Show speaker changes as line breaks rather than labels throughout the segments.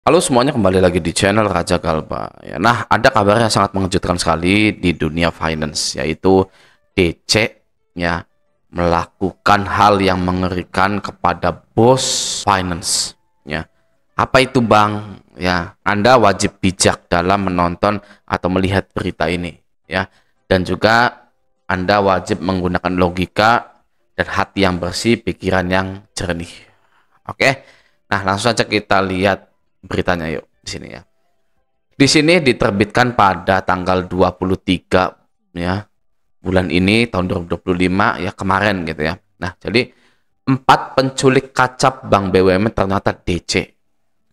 Halo semuanya, kembali lagi di channel Raja Galba. Ya, nah, ada kabar yang sangat mengejutkan sekali di dunia finance, yaitu DC ya melakukan hal yang mengerikan kepada bos finance. Ya, apa itu Bang? Ya, Anda wajib bijak dalam menonton atau melihat berita ini. Ya, dan juga Anda wajib menggunakan logika dan hati yang bersih, pikiran yang jernih. Oke, nah langsung saja kita lihat beritanya yuk di sini ya. Di sini diterbitkan pada tanggal 23 ya bulan ini tahun 2025 ya, kemarin gitu ya. Nah, jadi 4 penculik kacap Bank BUMN ternyata DC,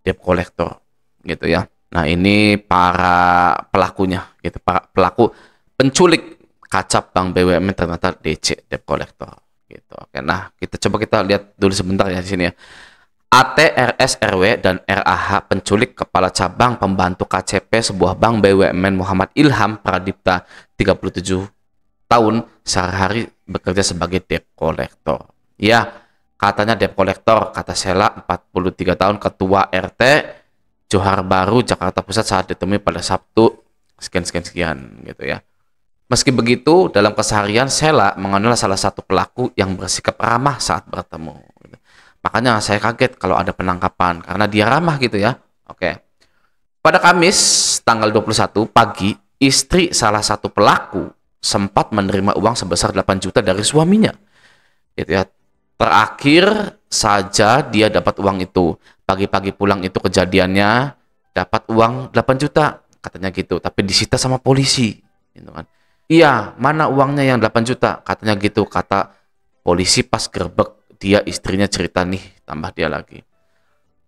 debt collector gitu ya. Nah, ini para pelakunya gitu, para pelaku penculik kacap Bank BUMN ternyata DC, debt collector gitu. Oke, nah kita lihat dulu sebentar ya di sini ya. ATRS RW dan RAH penculik kepala cabang pembantu KCP sebuah bank BUMN Muhammad Ilham Pradipta 37 tahun sehari-hari bekerja sebagai debt collector. Ya, katanya debt collector, kata Sela 43 tahun ketua RT Johar Baru Jakarta Pusat saat ditemui pada Sabtu sekian gitu ya. Meski begitu, dalam keseharian Sela mengenal salah satu pelaku yang bersikap ramah saat bertemu. Makanya saya kaget kalau ada penangkapan karena dia ramah gitu ya. Oke. Pada Kamis tanggal 21 pagi, istri salah satu pelaku sempat menerima uang sebesar 8 juta dari suaminya. Gitu ya. Terakhir saja dia dapat uang itu. Pagi-pagi pulang itu kejadiannya, dapat uang 8 juta katanya gitu, tapi disita sama polisi gitu kan. Iya, mana uangnya yang 8 juta? Katanya gitu, kata polisi pas gerbek dia, istrinya cerita nih, tambah dia lagi.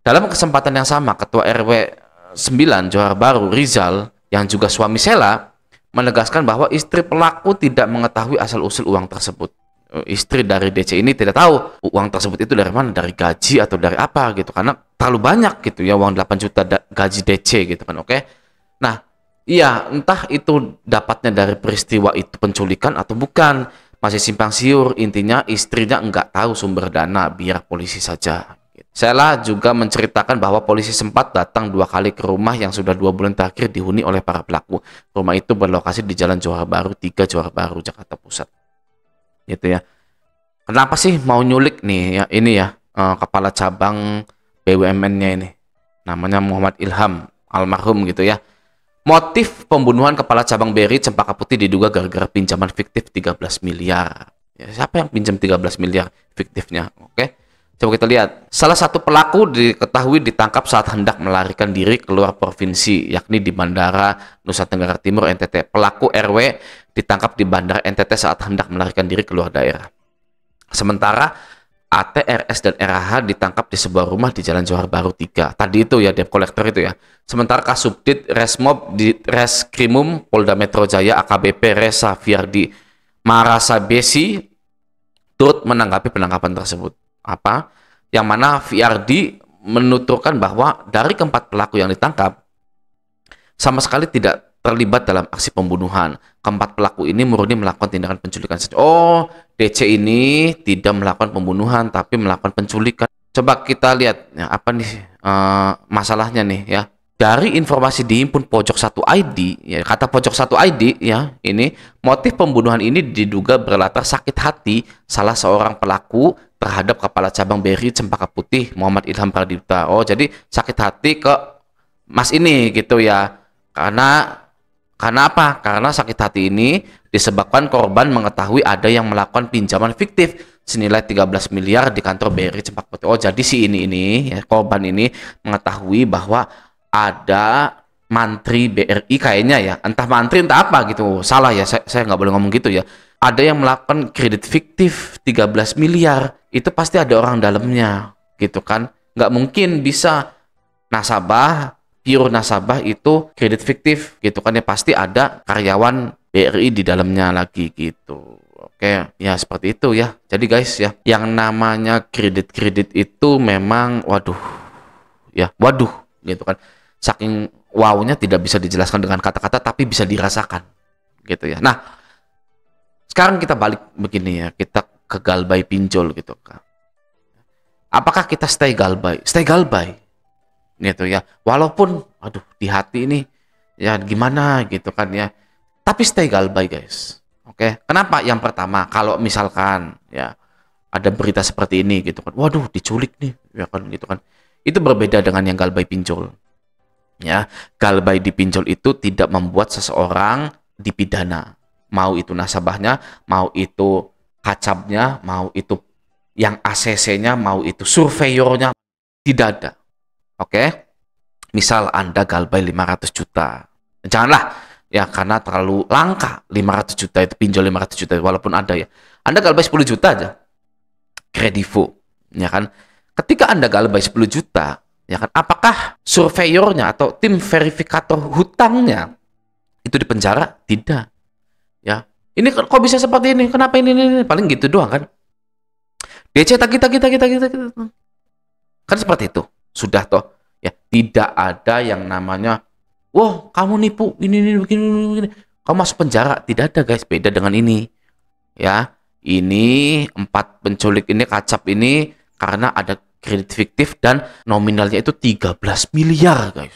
Dalam kesempatan yang sama, Ketua RW 9 Johar Baru Rizal yang juga suami Sela menegaskan bahwa istri pelaku tidak mengetahui asal-usul uang tersebut. Istri dari DC ini tidak tahu uang tersebut itu dari mana, dari gaji atau dari apa gitu, karena terlalu banyak gitu ya, uang 8 juta gaji DC gitu kan. Oke. Nah, iya, entah itu dapatnya dari peristiwa itu penculikan atau bukan, masih simpang siur. Intinya istrinya nggak tahu sumber dana, biar polisi saja. Sela juga menceritakan bahwa polisi sempat datang 2 kali ke rumah yang sudah 2 bulan terakhir dihuni oleh para pelaku. Rumah itu berlokasi di Jalan Johar Baru 3, Johar Baru, Jakarta Pusat. Gitu ya. Kenapa sih mau nyulik nih ya ini ya, kepala cabang BUMN-nya ini? Namanya Muhammad Ilham, almarhum gitu ya. Motif pembunuhan kepala cabang BRI Cempaka Putih diduga gara-gara pinjaman fiktif 13 miliar. Ya, siapa yang pinjam 13 miliar fiktifnya? Oke. Coba kita lihat. Salah satu pelaku diketahui ditangkap saat hendak melarikan diri keluar provinsi, yakni di Bandara Nusa Tenggara Timur NTT. Pelaku RW ditangkap di Bandara NTT saat hendak melarikan diri keluar daerah. Sementara ATRS dan RAH ditangkap di sebuah rumah di Jalan Johar Baru 3. Tadi itu ya, debt collector itu ya. Sementara Kasubdit Resmob di Reskrimum Polda Metro Jaya AKBP Resa Fiardi Marasabesi turut menanggapi penangkapan tersebut. Apa? Yang mana Fiardi menuturkan bahwa dari keempat pelaku yang ditangkap sama sekali tidak terlibat dalam aksi pembunuhan. Keempat pelaku ini murni melakukan tindakan penculikan saja. Oh, DC ini tidak melakukan pembunuhan tapi melakukan penculikan. Coba kita lihat ya, apa nih masalahnya nih ya. Dari informasi dihimpun Pojok 1 ID, ya, kata Pojok 1 ID ya, ini motif pembunuhan ini diduga berlatar sakit hati salah seorang pelaku terhadap kepala cabang BRI Cempaka Putih Muhammad Ilham Pradipta. Oh, jadi sakit hati ke Mas ini gitu ya. Karena apa? Karena sakit hati ini disebabkan korban mengetahui ada yang melakukan pinjaman fiktif senilai 13 miliar di kantor BRI Cempaka Putih. Oh, jadi si ini ya, korban ini mengetahui bahwa ada mantri BRI kayaknya ya, entah mantri entah apa gitu. Salah ya, saya nggak boleh ngomong gitu ya. Ada yang melakukan kredit fiktif 13 miliar, itu pasti ada orang dalamnya gitu kan. Nggak mungkin bisa nasabah, pure nasabah itu kredit fiktif gitu kan ya, pasti ada karyawan BRI di dalamnya lagi gitu. Oke, ya seperti itu ya. Jadi guys ya, yang namanya kredit-kredit itu memang waduh gitu kan. Saking wownya tidak bisa dijelaskan dengan kata-kata tapi bisa dirasakan gitu ya. Nah, sekarang kita balik begini ya, kita ke galbay pinjol gitu kan. Apakah kita stay galbay? Stay galbay gitu ya. Walaupun aduh di hati ini ya gimana gitu kan ya. Tapi stay galbay guys. Oke. Kenapa? Yang pertama, kalau misalkan ya ada berita seperti ini gitu kan. Waduh, diculik nih ya kan gitu kan. Itu berbeda dengan yang galbay pinjol. Ya, galbay dipinjol itu tidak membuat seseorang dipidana. Mau itu nasabahnya, mau itu kacapnya, mau itu yang ACC-nya, mau itu surveyornya, tidak ada. Oke? Misal Anda galbay 500 juta. Janganlah ya karena terlalu langka 500 juta itu, pinjol 500 juta walaupun ada ya. Anda galbay 10 juta aja. Kredivo, ya kan? Ketika Anda galbay 10 juta, ya kan? Apakah surveyornya atau tim verifikator hutangnya itu dipenjara? Tidak. Ya. Ini kok bisa seperti ini? Kenapa ini? Paling gitu doang kan? DC kita. Kan seperti itu. Sudah toh. Ya, tidak ada yang namanya wah, kamu nipu ini begini. Kamu masuk penjara. Tidak ada, guys. Beda dengan ini. Ya. Ini 4 penculik ini, kacap ini karena ada kredit fiktif dan nominalnya itu 13 miliar, guys.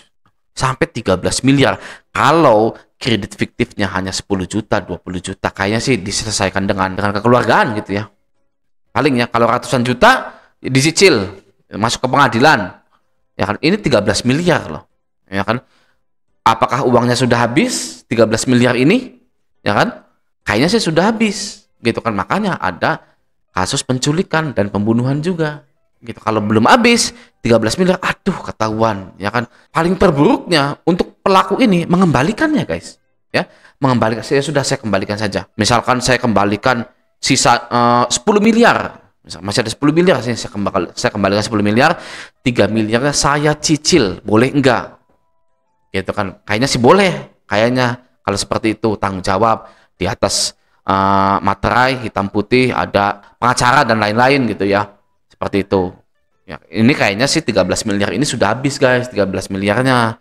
Sampai 13 miliar. Kalau kredit fiktifnya hanya 10 juta, 20 juta, kayaknya sih diselesaikan dengan kekeluargaan gitu ya. Paling ya kalau ratusan juta dicicil, masuk ke pengadilan. Ya kan, ini 13 miliar loh. Ya kan? Apakah uangnya sudah habis 13 miliar ini? Ya kan? Kayaknya sih sudah habis. Gitu kan, makanya ada kasus penculikan dan pembunuhan juga. Gitu. Kalau belum habis 13 miliar, aduh ketahuan, ya kan. Paling terburuknya untuk pelaku ini mengembalikannya, guys. Ya, mengembalikan. Saya kembalikan saja. Misalkan saya kembalikan sisa 10 miliar. Masih ada 10 miliar, saya kembalikan 10 miliar, 3 miliarnya saya cicil, boleh enggak? Gitu kan. Kayaknya sih boleh. Kayaknya kalau seperti itu tanggung jawab di atas materai hitam putih, ada pengacara dan lain-lain gitu ya. Seperti itu. Ya, ini kayaknya sih 13 miliar ini sudah habis, guys, 13 miliarnya.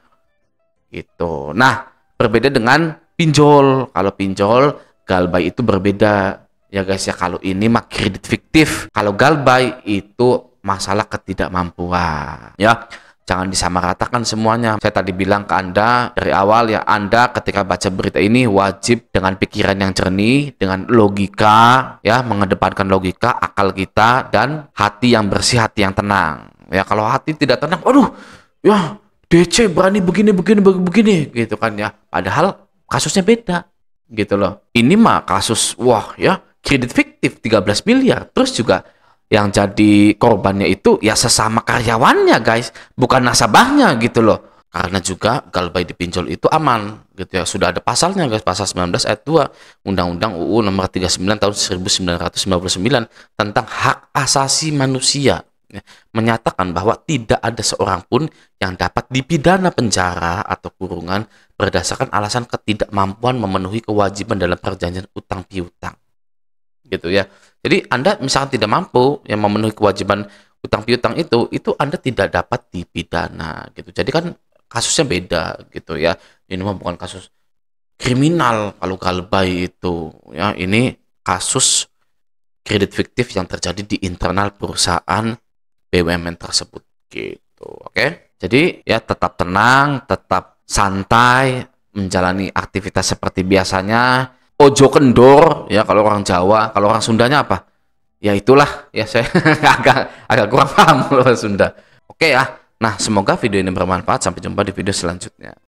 Gitu. Nah, berbeda dengan pinjol. Kalau pinjol, galbay itu berbeda. Ya guys ya, kalau ini mah kredit fiktif. Kalau galbay itu masalah ketidakmampuan. Ya. Jangan disamaratakan semuanya. Saya tadi bilang ke Anda dari awal ya, Anda ketika baca berita ini wajib dengan pikiran yang jernih, dengan logika, ya, mengedepankan logika, akal kita, dan hati yang bersih, hati yang tenang. Ya, kalau hati tidak tenang, waduh, ya, DC berani begini, gitu kan ya. Padahal kasusnya beda, gitu loh. Ini mah kasus, wah ya, kredit fiktif 13 miliar. Terus juga yang jadi korbannya itu ya sesama karyawannya, guys, bukan nasabahnya gitu loh. Karena juga galbay dipinjol itu aman gitu ya. Sudah ada pasalnya, guys, pasal 19 ayat 2 Undang-Undang UU nomor 39 tahun 1999 tentang hak asasi manusia, ya, menyatakan bahwa tidak ada seorang pun yang dapat dipidana penjara atau kurungan berdasarkan alasan ketidakmampuan memenuhi kewajiban dalam perjanjian utang piutang. Gitu ya. Jadi Anda misalkan tidak mampu yang memenuhi kewajiban utang piutang itu Anda tidak dapat dipidana gitu. Jadi kan kasusnya beda gitu ya. Ini mah bukan kasus kriminal kalau galbay itu ya. Ini kasus kredit fiktif yang terjadi di internal perusahaan BUMN tersebut gitu. Oke. Jadi ya tetap tenang, tetap santai, menjalani aktivitas seperti biasanya. Ojo kendor ya kalau orang Jawa. Kalau orang Sundanya apa? Ya itulah ya, saya agak kurang paham kalau Sunda. Oke ya. Nah, semoga video ini bermanfaat. Sampai jumpa di video selanjutnya.